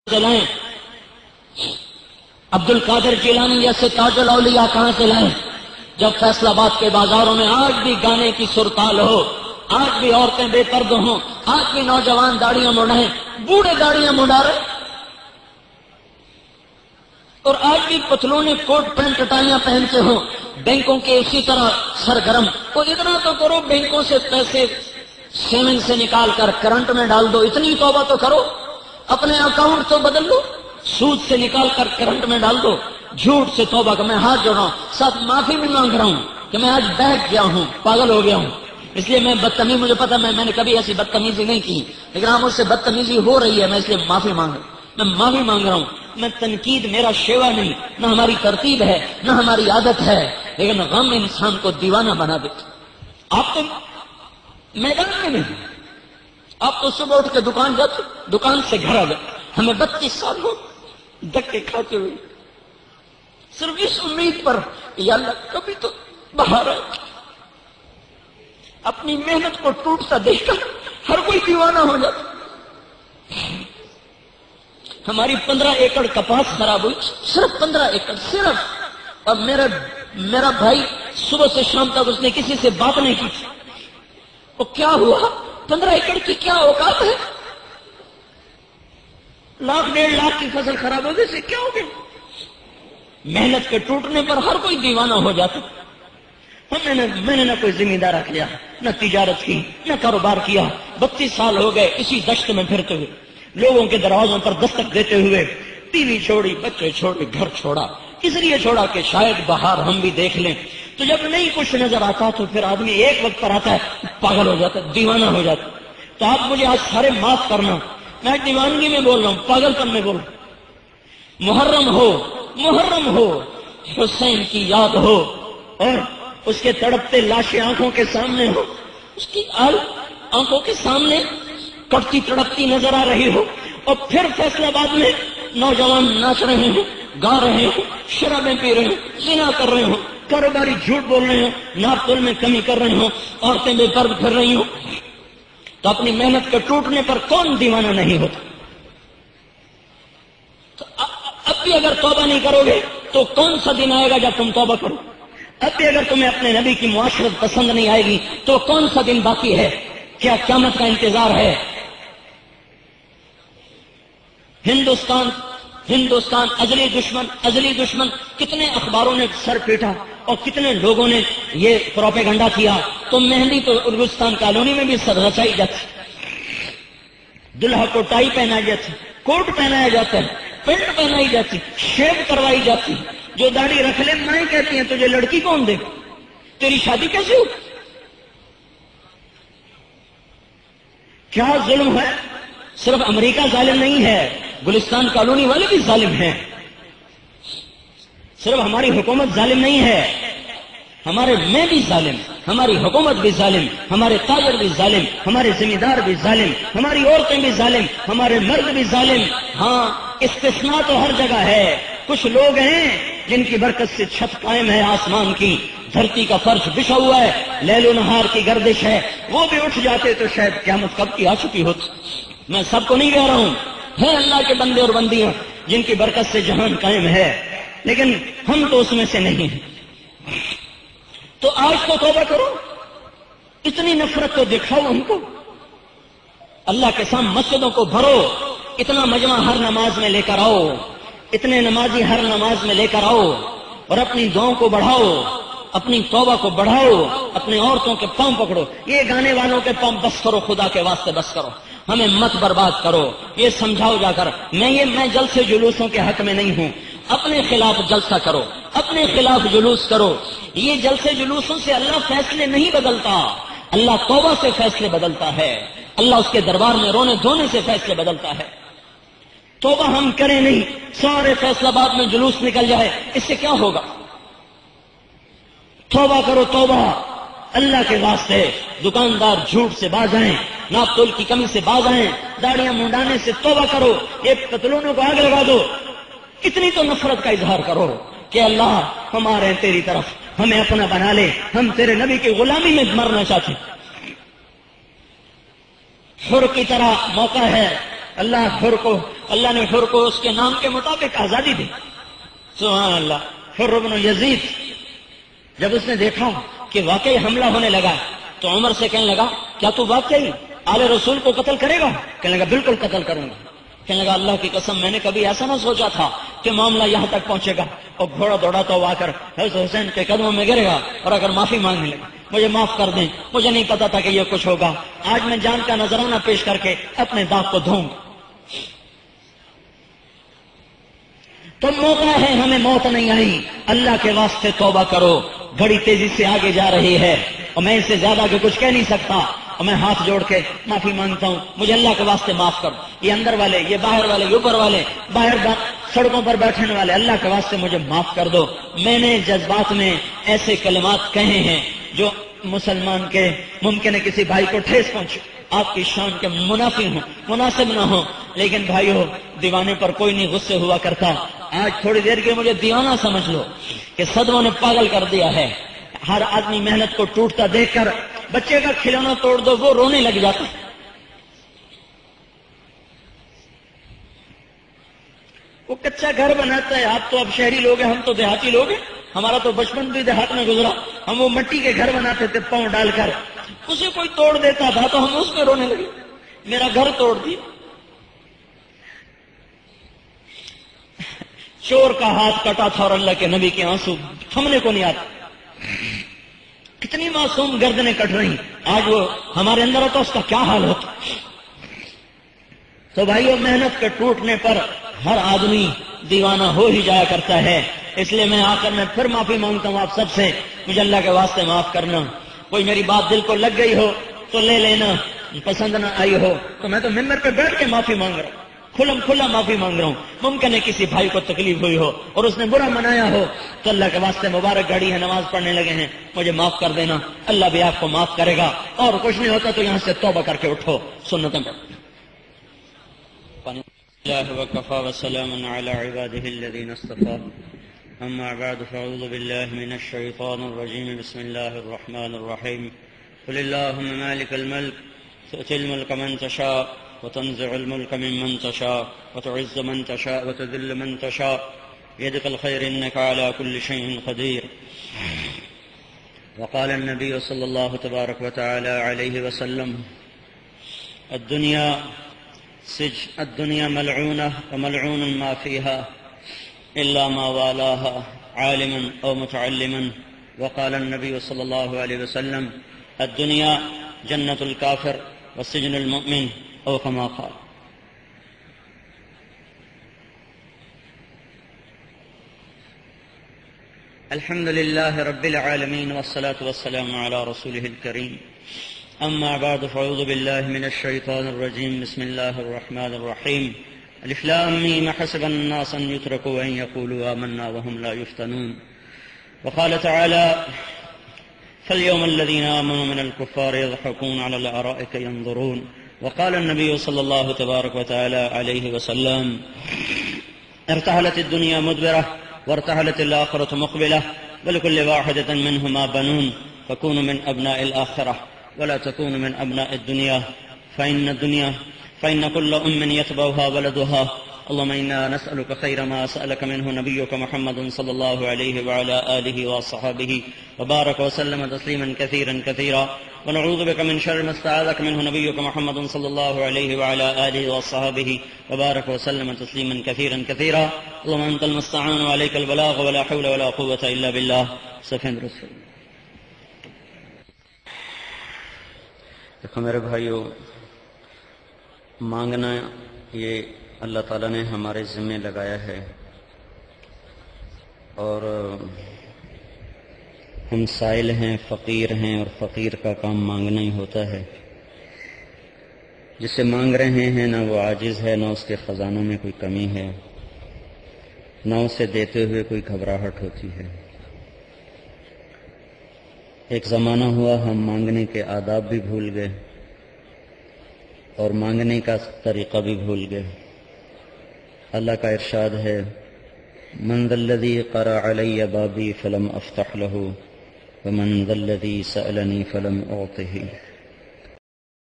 سے لائیں؟ عبد القادر جیلانی جیسے تاج الاولیاء کہاں سے لائیں؟ جب فیصل آباد کے بازاروں میں آج بھی گانے کی سرتال ہو، آج بھی عورتیں بے پردہ ہوں، آج بھی نوجوان داڑیاں مڈائیں، بوڑھے داڑیاں مڈا رہے، اور آج بھی پتلونے کوٹ پینٹ ٹائیاں پہن کے ہوں، بینکوں کے اسی طرح سرگرم۔ تو اتنا تو کرو، بینکوں سے پیسے سیونگ سے نکال کر کرنٹ میں ڈال دو، اتنی توبہ تو کرو، اپنے اکاؤنٹ تو بدل لو، سود سے نکال کر کرنٹ میں ڈال دو، جھوٹ سے توبہ کا میں ہاتھ جوڑا ہوں، ساتھ معافی بھی مانگ رہا ہوں کہ میں آج بہک گیا ہوں، پاگل ہو گیا ہوں، اس لیے میں بدتمیز، مجھے پتا میں نے کبھی ایسی بدتمیزی نہیں کی، لیکن آپ مجھ سے بدتمیزی ہو رہی ہے، میں اس لیے معافی مانگ رہا ہوں، میں معافی مانگ رہا ہوں۔ میں تنقید میرا شیوا نہیں، نہ ہماری ترتیب ہے، نہ ہماری عادت ہے، لیکن غم انسان کو دیوانہ بنا دیتا۔ آپ تو میدان میں نہیں، آپ تو صبح اٹھ کے دکان جاتے، دکان سے گھر آ جاتے، ہمیں 32 سال ہو دھکے کھاتے ہوئے، صرف اس امید پر یا اللہ کبھی تو باہر آئے۔ اپنی محنت کو ٹوٹتا دیکھ کر ہر کوئی دیوانہ ہو جاتا۔ ہماری 15 ایکڑ کپاس خراب ہوئی، صرف 15 ایکڑ صرف، اور میرا بھائی صبح سے شام تک اس نے کسی سے بات نہیں کی، وہ کیا ہوا؟ 15 ایکڑ کی کیا اوقات ہے؟ 1 لاکھ 1.5 لاکھ کی فصل خراب ہو گئی، سے کیا ہو گیا؟ محنت کے ٹوٹنے پر ہر کوئی دیوانہ ہو جاتا۔ میں نے نہ کوئی ذمہ دار رکھ لیا، نہ تجارت کی، نہ کاروبار کیا، 32 سال ہو گئے اسی دشت میں پھرتے ہوئے، لوگوں کے دروازوں پر دستک دیتے ہوئے، بیوی چھوڑی، بچے چھوڑے، گھر چھوڑا، اس لیے چھوڑا کہ شاید باہر ہم بھی دیکھ لیں۔ تو جب نہیں کچھ نظر آتا تو پھر آدمی ایک وقت پر آتا ہے، پاگل ہو جاتا ہے، دیوانہ ہو جاتا ہے۔ تو آپ مجھے آج سارے معاف کرنا، میں دیوانگی میں بول رہا ہوں، پاگل پن میں بول رہا ہوں۔ محرم ہو، حسین کی یاد ہو، اور اس کے تڑپتے لاشیں آنکھوں کے سامنے ہو، اس کی آنکھوں کے سامنے کٹتی تڑپتی نظر آ رہی ہو، اور پھر فیصل آباد میں نوجوان ناچ رہے ہوں، گا رہے ہوں، شرابیں پی رہے ہوں، زنا کر رہے ہوں، کاروباری جھوٹ بول رہے ہوں، ناپ تول میں کمی کر رہے ہوں، عورتیں بے پردہ پھر رہی ہوں، تو اپنی محنت کے ٹوٹنے پر کون دیوانہ نہیں ہوتا؟ تو اب بھی اگر توبہ نہیں کرو گے تو کون سا دن آئے گا جب تم توبہ کرو؟ اب بھی اگر تمہیں اپنے نبی کی معاشرت پسند نہیں آئے گی تو کون سا دن باقی ہے؟ کیا قیامت کا انتظار ہے؟ ہندوستان ازلی دشمن، کتنے اخباروں نے سر پیٹا اور کتنے لوگوں نے یہ پروپیگنڈا کیا، تو مہندی تو ارگستان کالونی میں بھی سر رچائی جاتی، دلہا کو ٹائی پہنائی جاتی، کوٹ پہنایا جاتا ہے، پینٹ پہنائی جاتی، شیو کروائی جاتی، جو داڑھی رکھ لے مائیں کہتی ہیں تجھے لڑکی کون دے، تیری شادی کیسے ہو؟ کیا ظلم ہے؟ صرف امریکہ ظالم نہیں ہے، گلستان کالونی والے بھی ظالم ہیں، صرف ہماری حکومت ظالم نہیں ہے، ہمارے میں بھی ظالم، ہماری حکومت بھی ظالم، ہمارے تاجر بھی ظالم، ہمارے ذمہ دار بھی ظالم، ہماری عورتیں بھی ظالم، ہمارے مرد بھی ظالم۔ ہاں، استثناء تو ہر جگہ ہے، کچھ لوگ ہیں جن کی برکت سے چھت قائم ہے آسمان کی، دھرتی کا فرش بچھا ہوا ہے، لیل و نہار کی گردش ہے، وہ بھی اٹھ جاتے تو شاید قیامت کب کی آ چکی ہوتی۔ میں سب کو نہیں کہہ رہا ہوں، ہے اللہ کے بندے اور بندیاں جن کی برکت سے جہان قائم ہے، لیکن ہم تو اس میں سے نہیں ہیں۔ تو آج تو توبہ کرو، اتنی نفرت تو دکھاؤ ہم کو، اللہ کے سامنے مسجدوں کو بھرو، اتنا مجمع ہر نماز میں لے کر آؤ، اتنے نمازی ہر نماز میں لے کر آؤ، اور اپنی دعاؤں کو بڑھاؤ، اپنی توبہ کو بڑھاؤ، اپنی عورتوں کے پاؤں پکڑو، یہ گانے والوں کے پاؤں بس کرو، خدا کے واسطے بس کرو، ہمیں مت برباد کرو، یہ سمجھاؤ جا کر۔ میں جلسے جلوسوں کے حق میں نہیں ہوں، اپنے خلاف جلسہ کرو، اپنے خلاف جلوس کرو، یہ جلسے جلوسوں سے اللہ فیصلے نہیں بدلتا، اللہ توبہ سے فیصلے بدلتا ہے، اللہ اس کے دربار میں رونے دھونے سے فیصلے بدلتا ہے۔ توبہ ہم کریں نہیں، سارے فیصلہ آباد میں جلوس نکل جائے، اس سے کیا ہوگا؟ توبہ کرو، توبہ اللہ کے واسطے، دکاندار جھوٹ سے باز آئیں، ناپ تول کی کمی سے باز آئیں، داڑیاں منڈانے سے توبہ کرو، یہ پتلونوں کو آگ لگا دو، اتنی تو نفرت کا اظہار کرو کہ اللہ ہم آ رہے ہیں تیری طرف، ہمیں اپنا بنا لے، ہم تیرے نبی کی غلامی میں مرنا چاہتے ہیں۔ حر کی طرح موقع ہے، اللہ نے حر کو اس کے نام کے مطابق آزادی دی. سبحان اللہ. حر بن یزید جب اس نے دیکھا کہ واقعی حملہ ہونے لگا تو عمر سے کہنے لگا کیا تو واقعی آل رسول کو قتل کرے گا؟ کہنے لگا بالکل قتل کروں گا. کہنے لگا اللہ کی قسم میں نے کبھی ایسا نہ سوچا تھا کہ معاملہ یہاں تک پہنچے گا. اور گھوڑا دوڑا تو آ کر حضرت حسین کے قدموں میں گرے گا اور اگر معافی مانگنے لگا مجھے معاف کر دیں، مجھے نہیں پتا تھا کہ یہ کچھ ہوگا، آج میں جان کا نذرانہ پیش کر کے اپنے داغ کو دھوں گا. تو موقع ہے، ہمیں موت نہیں آئی. اللہ کے واسطے توبہ کرو. گھڑی تیزی سے آگے جا رہی ہے اور میں اس سے زیادہ کہ کچھ کہہ نہیں سکتا، اور میں ہاتھ جوڑ کے معافی مانگتا ہوں، مجھے اللہ کے واسطے معاف کر. یہ اندر والے، یہ باہر والے، یہ اوپر والے، باہر سڑکوں پر بیٹھنے والے، اللہ کے واسطے مجھے معاف کر دو. میں نے جذبات میں ایسے کلمات کہے ہیں جو مسلمان کے ممکن ہے کسی بھائی کو ٹھیس پہنچے، آپ کی شان کے منافی ہوں، مناسب نہ ہوں. لیکن بھائیو، دیوانے پر کوئی نہیں غصے ہوا کرتا. آج تھوڑی دیر کے مجھے دیوانہ سمجھ لو کہ صدموں نے پاگل کر دیا ہے. ہر آدمی محنت کو ٹوٹتا دیکھ کر بچے کا کھلونا توڑ دو وہ رونے لگ جاتا. وہ کچا گھر بناتا ہے. آپ تو اب شہری لوگ ہیں، ہم تو دیہاتی لوگ ہیں. ہمارا تو بچپن بھی دیہات میں گزرا. ہم وہ مٹی کے گھر بناتے تھے پاؤں ڈال کر. اسے کوئی توڑ دیتا تھا تو ہم اس میں رونے لگے. میرا گھر توڑ دیا. چور کا ہاتھ کٹا تھا اور اللہ کے نبی کے آنسو تھمنے کو نہیں آتا. کتنی معصوم گردنیں کٹ رہی. آج وہ ہمارے اندر ہوتا اس کا کیا حال ہوتا. تو بھائیو، محنت کے ٹوٹنے پر ہر آدمی دیوانہ ہو ہی جایا کرتا ہے. اس لیے میں آ کر میں پھر معافی مانگتا ہوں آپ سب سے. مجھے اللہ کے واسطے معاف کرنا. کوئی میری بات دل کو لگ گئی ہو تو لے لینا، پسند نہ آئی ہو تو میں تو ممبر پہ بیٹھ کے معافی مانگ رہا ہوں، کھلا معافی مانگ رہا ہوں. ممکن ہے کسی بھائی کو تکلیف ہوئی ہو اور اس نے برا منایا ہو تو اللہ کے واسطے مبارک گھڑی ہے، نماز پڑھنے لگے ہیں، مجھے معاف کر دینا. اللہ بھی آپ کو معاف کرے گا. اور کچھ نہیں ہوتا تو یہاں سے توبہ کر کے اٹھو. سنتیں اللہ وکفى وسلام على عباده الذين اصطفى. اما بعد فاعوذ بالله من الشيطان الرجيم. بسم الله الرحمن الرحيم. قل اللهم مالك الملك تؤتي الملك من تشاء وتنزع الملك ممن تشاء وتعز من تشاء وتذل من تشاء بيدك الخير إنك على كل شيء قدير. وقال النبي صلى الله تبارك وتعالى عليه وسلم الدنيا ملعونة وملعون ما فيها إلا ما والاها عالما أو متعلما. وقال النبي صلى الله عليه وسلم الدنيا جنة الكافر وسجن المؤمن أو كما قال. الحمد لله رب العالمين والصلاة والسلام على رسوله الكريم. أما بعد فأعوذ بالله من الشيطان الرجيم. بسم الله الرحمن الرحيم. الف لام ميم حسب الناس أن يتركوا أن يقولوا آمنا وهم لا يفتنون. وقال تعالى فاليوم الذين آمنوا من الكفار يضحكون على الأرائك ينظرون. وقال النبي صلى الله تبارك وتعالى عليه وسلم ارتحلت الدنيا مدبرة وارتحلت الآخرة مقبلة ولكل واحدة منهما بنون فكونوا من أبناء الآخرة ولا تكونوا من أبناء الدنيا فإن كل أم يتبعها ولدها. اللهم إنا نسألك خير ما سألك منه نبيك محمد صلى الله عليه وعلى آله وصحبه وبارك وسلم تسليما كثيرا كثيرا. ونعوذ بك من شر ما استعاذك منه نبيك محمد صلى الله عليه وعلى آله وصحبه وبارك وسلم تسليما كثيرا كثيرا. اللهم أنت المستعان وعليك البلاغ ولا حول ولا قوة إلا بالله. سفين رسول. دیکھو میرے بھائیو، مانگنا یہ اللہ تعالیٰ نے ہمارے ذمہ لگایا ہے، اور ہم سائل ہیں، فقیر ہیں، اور فقیر کا کام مانگنا ہی ہوتا ہے. جسے مانگ رہے ہیں نہ وہ عاجز ہے، نہ اس کے خزانوں میں کوئی کمی ہے، نہ اسے دیتے ہوئے کوئی گھبراہٹ ہوتی ہے. ایک زمانہ ہوا ہم مانگنے کے آداب بھی بھول گئے اور مانگنے کا طریقہ بھی بھول گئے. اللہ کا ارشاد ہے من ذا الذی قرع علی بابی فلم افتح له ومن ذا الذی سألنی فلم اعطه.